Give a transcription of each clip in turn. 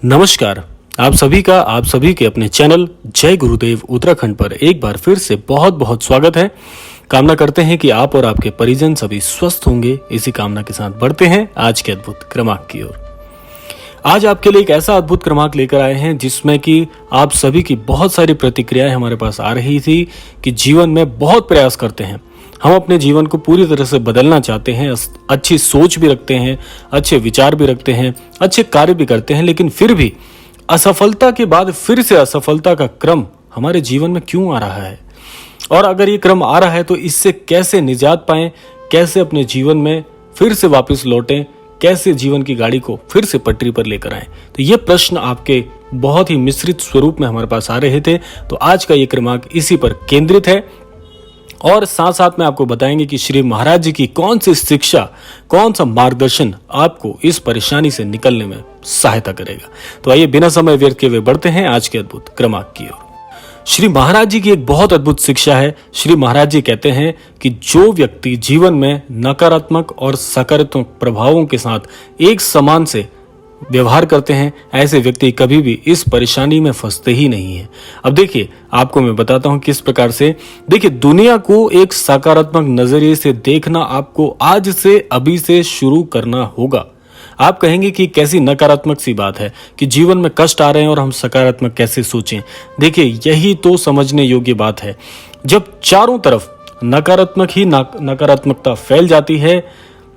नमस्कार। आप सभी के अपने चैनल जय गुरुदेव उत्तराखंड पर एक बार फिर से बहुत बहुत स्वागत है। कामना करते हैं कि आप और आपके परिजन सभी स्वस्थ होंगे। इसी कामना के साथ बढ़ते हैं आज के अद्भुत क्रमांक की ओर। आज आपके लिए एक ऐसा अद्भुत क्रमांक लेकर आए हैं जिसमें कि आप सभी की बहुत सारी प्रतिक्रियाएं हमारे पास आ रही थी कि जीवन में बहुत प्रयास करते हैं, हम अपने जीवन को पूरी तरह से बदलना चाहते हैं, अच्छी सोच भी रखते हैं, अच्छे विचार भी रखते हैं, अच्छे कार्य भी करते हैं, लेकिन फिर भी असफलता के बाद फिर से असफलता का क्रम हमारे जीवन में क्यों आ रहा है, और अगर ये क्रम आ रहा है तो इससे कैसे निजात पाएं, कैसे अपने जीवन में फिर से वापस लौटें, कैसे जीवन की गाड़ी को फिर से पटरी पर लेकर आएं। तो ये प्रश्न आपके बहुत ही मिश्रित स्वरूप में हमारे पास आ रहे थे। तो आज का ये क्रमांक इसी पर केंद्रित है और साथ साथ में आपको बताएंगे कि श्री महाराज जी की कौन सी शिक्षा, कौन सा मार्गदर्शन आपको इस परेशानी से निकलने में सहायता करेगा। तो आइए बिना समय व्यर्थ किए हुए बढ़ते हैं आज के अद्भुत क्रमांक की ओर। श्री महाराज जी की एक बहुत अद्भुत शिक्षा है। श्री महाराज जी कहते हैं कि जो व्यक्ति जीवन में नकारात्मक और सकारात्मक प्रभावों के साथ एक समान से व्यवहार करते हैं, ऐसे व्यक्ति कभी भी इस परेशानी में फंसते ही नहीं है। अब देखिए, आपको मैं बताता हूं किस प्रकार से। देखिए, दुनिया को एक सकारात्मक नजरिए से देखना आपको आज से अभी से शुरू करना होगा। आप कहेंगे कि कैसी नकारात्मक सी बात है कि जीवन में कष्ट आ रहे हैं और हम सकारात्मक कैसे सोचें। देखिए, यही तो समझने योग्य बात है। जब चारों तरफ नकारात्मकता फैल जाती है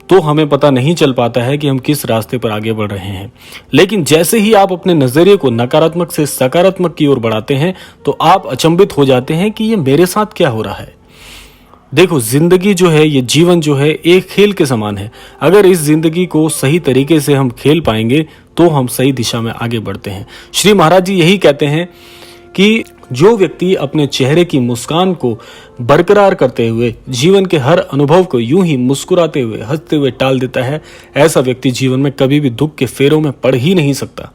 तो हमें पता नहीं चल पाता है कि हम किस रास्ते पर आगे बढ़ रहे हैं। लेकिन जैसे ही आप अपने नजरिए को नकारात्मक से सकारात्मक की ओर बढ़ाते हैं तो आप अचंभित हो जाते हैं कि ये मेरे साथ क्या हो रहा है। देखो, जिंदगी जो है, ये जीवन जो है, एक खेल के समान है। अगर इस जिंदगी को सही तरीके से हम खेल पाएंगे तो हम सही दिशा में आगे बढ़ते हैं। श्री महाराज जी यही कहते हैं कि जो व्यक्ति अपने चेहरे की मुस्कान को बरकरार करते हुए जीवन के हर अनुभव को यूं ही मुस्कुराते हुए, हंसते हुए टाल देता है, ऐसा व्यक्ति जीवन में कभी भी दुख के फेरों में पड़ ही नहीं सकता।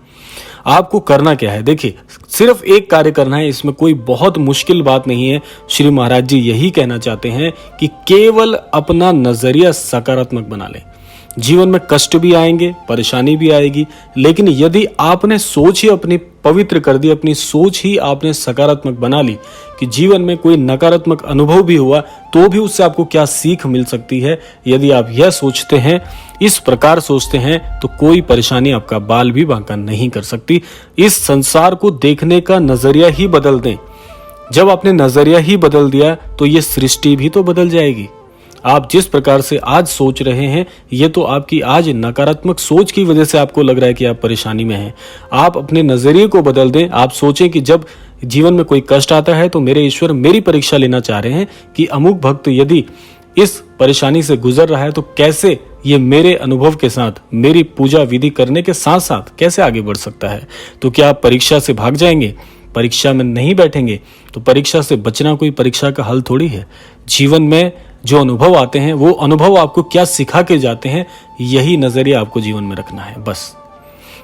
आपको करना क्या है? देखिए, सिर्फ एक कार्य करना है, इसमें कोई बहुत मुश्किल बात नहीं है। श्री महाराज जी यही कहना चाहते हैं कि केवल अपना नजरिया सकारात्मक बना लें। जीवन में कष्ट भी आएंगे, परेशानी भी आएगी, लेकिन यदि आपने सोच ही अपनी पवित्र कर दी, अपनी सोच ही आपने सकारात्मक बना ली कि जीवन में कोई नकारात्मक अनुभव भी हुआ तो भी उससे आपको क्या सीख मिल सकती है, यदि आप यह सोचते हैं, इस प्रकार सोचते हैं, तो कोई परेशानी आपका बाल भी बांका नहीं कर सकती। इस संसार को देखने का नजरिया ही बदल दें। जब आपने नजरिया ही बदल दिया तो ये सृष्टि भी तो बदल जाएगी। आप जिस प्रकार से आज सोच रहे हैं, ये तो आपकी आज नकारात्मक सोच की वजह से आपको लग रहा है कि आप परेशानी में हैं। आप अपने नजरिए को बदल दें। आप सोचें कि जब जीवन में कोई कष्ट आता है तो मेरे ईश्वर मेरी परीक्षा लेना चाह रहे हैं कि अमुक भक्त यदि इस परेशानी से गुजर रहा है तो कैसे ये मेरे अनुभव के साथ, मेरी पूजा विधि करने के साथ साथ कैसे आगे बढ़ सकता है। तो क्या आप परीक्षा से भाग जाएंगे, परीक्षा में नहीं बैठेंगे? तो परीक्षा से बचना कोई परीक्षा का हल थोड़ी है। जीवन में जो अनुभव आते हैं वो अनुभव आपको क्या सिखा के जाते हैं, यही नजरिया आपको जीवन में रखना है बस।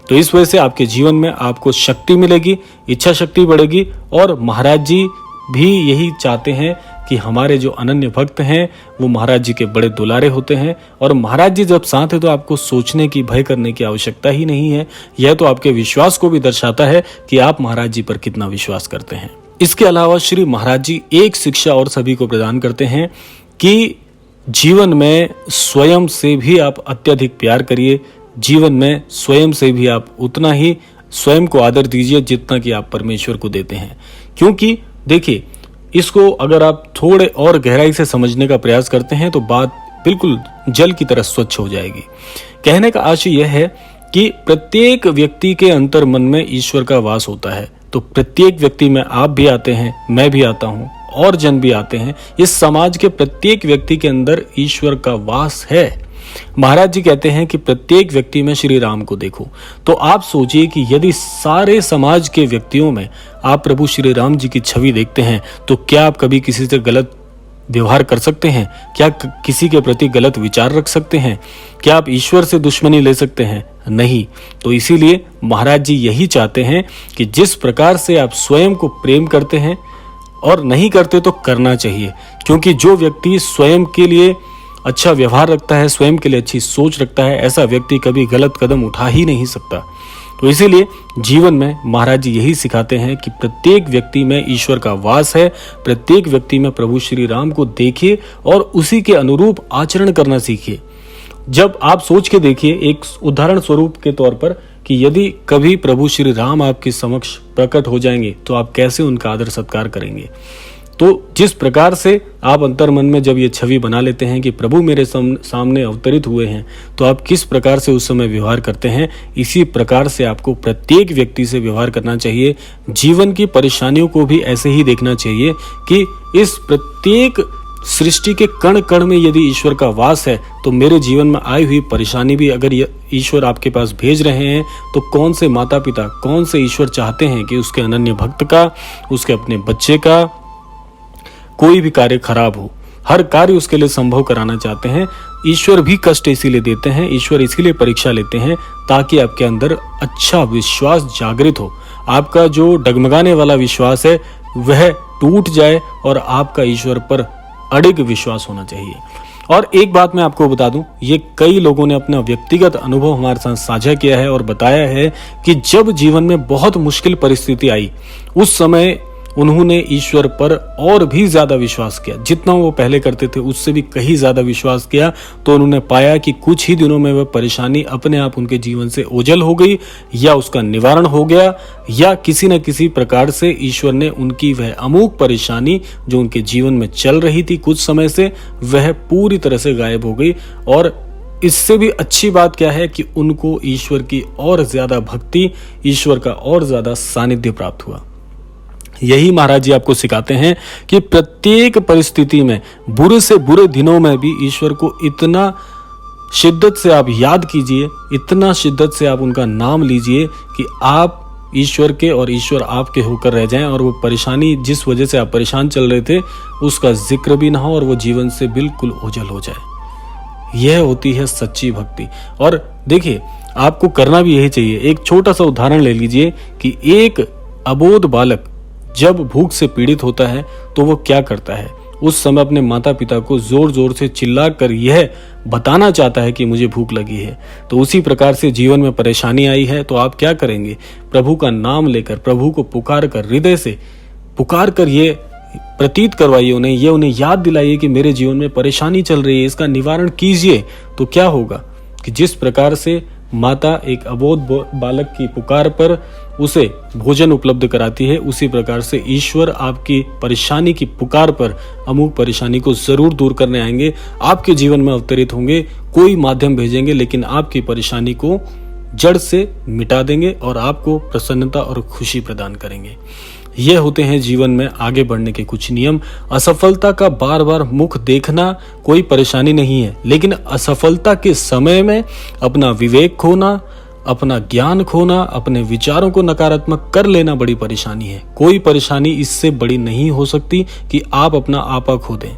तो इस वजह से आपके जीवन में आपको शक्ति मिलेगी, इच्छा शक्ति बढ़ेगी। और महाराज जी भी यही चाहते हैं कि हमारे जो अनन्य भक्त हैं वो महाराज जी के बड़े दुलारे होते हैं। और महाराज जी जब साथ है तो आपको सोचने की, भय करने की आवश्यकता ही नहीं है। यह तो आपके विश्वास को भी दर्शाता है कि आप महाराज जी पर कितना विश्वास करते हैं। इसके अलावा श्री महाराज जी एक शिक्षा और सभी को प्रदान करते हैं कि जीवन में स्वयं से भी आप अत्यधिक प्यार करिए। जीवन में स्वयं से भी आप उतना ही स्वयं को आदर दीजिए जितना कि आप परमेश्वर को देते हैं। क्योंकि देखिए, इसको अगर आप थोड़े और गहराई से समझने का प्रयास करते हैं तो बात बिल्कुल जल की तरह स्वच्छ हो जाएगी। कहने का आशय यह है कि प्रत्येक व्यक्ति के अंतर मन में ईश्वर का वास होता है। तो प्रत्येक व्यक्ति में आप भी आते हैं, मैं भी आता हूं, और जन भी आते हैं। इस समाज के प्रत्येक व्यक्ति के अंदर ईश्वर का वास है। महाराज जी कहते हैं कि प्रत्येक व्यक्ति में श्री राम को देखो। तो आप सोचिए कि यदि सारे समाज के व्यक्तियों में आप प्रभु श्री राम जी की छवि देखते हैं तो क्या आप कभी किसी से गलत व्यवहार कर सकते हैं? क्या किसी के प्रति गलत विचार रख सकते हैं? क्या आप ईश्वर से दुश्मनी ले सकते हैं? नहीं। तो इसीलिए महाराज जी यही चाहते हैं कि जिस प्रकार से आप स्वयं को प्रेम करते हैं और नहीं करते तो करना चाहिए। क्योंकि जो व्यक्ति स्वयं के लिए अच्छा व्यवहार रखता है, स्वयं के लिए अच्छी सोच रखता है, ऐसा व्यक्ति कभी गलत कदम उठा ही नहीं सकता। तो इसीलिए जीवन में महाराज जी यही सिखाते हैं कि प्रत्येक व्यक्ति में ईश्वर का वास है, प्रत्येक व्यक्ति में प्रभु श्री राम को देखिए और उसी के अनुरूप आचरण करना सीखिए। जब आप सोच के देखिए एक उदाहरण स्वरूप के तौर पर कि यदि कभी प्रभु श्री राम आपके समक्ष प्रकट हो जाएंगे तो आप कैसे उनका आदर सत्कार करेंगे। तो जिस प्रकार से आप अंतर मन में जब ये छवि बना लेते हैं कि प्रभु मेरे सामने अवतरित हुए हैं, तो आप किस प्रकार से उस समय व्यवहार करते हैं, इसी प्रकार से आपको प्रत्येक व्यक्ति से व्यवहार करना चाहिए। जीवन की परेशानियों को भी ऐसे ही देखना चाहिए कि इस प्रत्येक सृष्टि के कण कण में यदि ईश्वर का वास है तो मेरे जीवन में आई हुई परेशानी भी अगर ईश्वर आपके पास भेज रहे हैं तो कौन से माता पिता, कौन से ईश्वर चाहते हैं कि उसके अनन्य भक्त का, उसके अपने बच्चे का कोई भी कार्य खराब हो। हर कार्य उसके लिए संभव कराना चाहते हैं। ईश्वर भी कष्ट इसीलिए देते हैं, ईश्वर इसीलिए परीक्षा लेते हैं ताकि आपके अंदर अच्छा विश्वास जागृत हो। आपका जो डगमगाने वाला विश्वास है वह टूट जाए और आपका ईश्वर पर अडिग विश्वास होना चाहिए। और एक बात मैं आपको बता दूं, ये कई लोगों ने अपना व्यक्तिगत अनुभव हमारे साथ साझा किया है और बताया है कि जब जीवन में बहुत मुश्किल परिस्थिति आई उस समय उन्होंने ईश्वर पर और भी ज्यादा विश्वास किया। जितना वो पहले करते थे उससे भी कहीं ज्यादा विश्वास किया, तो उन्होंने पाया कि कुछ ही दिनों में वह परेशानी अपने आप उनके जीवन से ओझल हो गई या उसका निवारण हो गया, या किसी न किसी प्रकार से ईश्वर ने उनकी वह अमूक परेशानी जो उनके जीवन में चल रही थी कुछ समय से, वह पूरी तरह से गायब हो गई। और इससे भी अच्छी बात क्या है कि उनको ईश्वर की और ज्यादा भक्ति, ईश्वर का और ज्यादा सानिध्य प्राप्त हुआ। यही महाराज जी आपको सिखाते हैं कि प्रत्येक परिस्थिति में, बुरे से बुरे दिनों में भी ईश्वर को इतना शिद्दत से आप याद कीजिए, इतना शिद्दत से आप उनका नाम लीजिए कि आप ईश्वर के और ईश्वर आपके होकर रह जाएं और वो परेशानी जिस वजह से आप परेशान चल रहे थे उसका जिक्र भी ना हो और वो जीवन से बिल्कुल ओझल हो जाए। यह होती है सच्ची भक्ति। और देखिए, आपको करना भी यही चाहिए। एक छोटा सा उदाहरण ले लीजिए कि एक अबोध बालक जब भूख से पीड़ित होता है तो वो क्या करता है, उस समय अपने माता पिता को जोर जोर से चिल्लाकर यह बताना चाहता है कि मुझे भूख लगी है। तो उसी प्रकार से जीवन में परेशानी आई है तो आप क्या करेंगे, प्रभु का नाम लेकर, प्रभु को पुकार कर, हृदय से पुकार कर ये प्रतीत करवाइए उन्हें, ये उन्हें याद दिलाइए कि मेरे जीवन में परेशानी चल रही है, इसका निवारण कीजिए। तो क्या होगा कि जिस प्रकार से माता एक अबोध बालक की पुकार पर उसे भोजन उपलब्ध कराती है, उसी प्रकार से ईश्वर आपकी परेशानी की पुकार पर अमुक परेशानी को जरूर दूर करने आएंगे, आपके जीवन में अवतरित होंगे, कोई माध्यम भेजेंगे, लेकिन आपकी परेशानी को जड़ से मिटा देंगे और आपको प्रसन्नता और खुशी प्रदान करेंगे। ये होते हैं जीवन में आगे बढ़ने के कुछ नियम। असफलता का बार बार मुख देखना कोई परेशानी नहीं है, लेकिन असफलता के समय में अपना विवेक खोना, अपना ज्ञान खोना, अपने विचारों को नकारात्मक कर लेना बड़ी परेशानी है। कोई परेशानी इससे बड़ी नहीं हो सकती कि आप अपना आपा खो दें।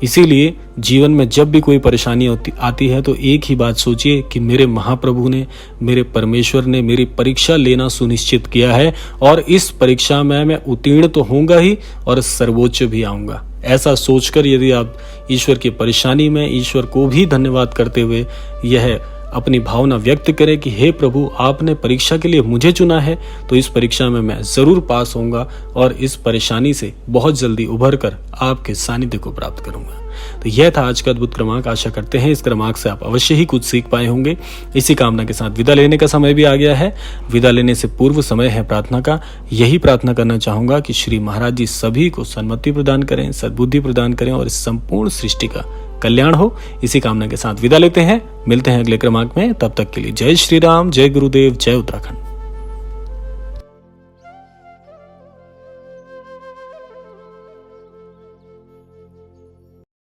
इसीलिए जीवन में जब भी कोई परेशानी आती है तो एक ही बात सोचिए कि मेरे महाप्रभु ने, मेरे परमेश्वर ने मेरी परीक्षा लेना सुनिश्चित किया है और इस परीक्षा में मैं उत्तीर्ण तो होऊंगा ही और सर्वोच्च भी आऊंगा। ऐसा सोचकर यदि आप ईश्वर की परेशानी में ईश्वर को भी धन्यवाद करते हुए यह अपनी भावना व्यक्त करें कि हे प्रभु, आपने परीक्षा के लिए मुझे चुना है, तो इस परीक्षा में मैं जरूर पास होऊंगा और इस परेशानी से बहुत जल्दी उभर कर आपके सानिध्य को प्राप्त करूंगा। तो यह था आज का अद्भुत क्रमांक। आशा करते हैं इस क्रमांक से आप अवश्य ही कुछ सीख पाए होंगे। इसी कामना के साथ विदा लेने का समय भी आ गया है। विदा लेने से पूर्व समय है प्रार्थना का। यही प्रार्थना करना चाहूंगा कि श्री महाराज जी सभी को सन्मति प्रदान करें, सद्बुद्धि प्रदान करें और इस संपूर्ण सृष्टि का कल्याण हो। इसी कामना के साथ विदा लेते हैं। मिलते हैं अगले क्रमांक में। तब तक के लिए जय श्री राम, जय गुरुदेव, जय उत्तराखंड।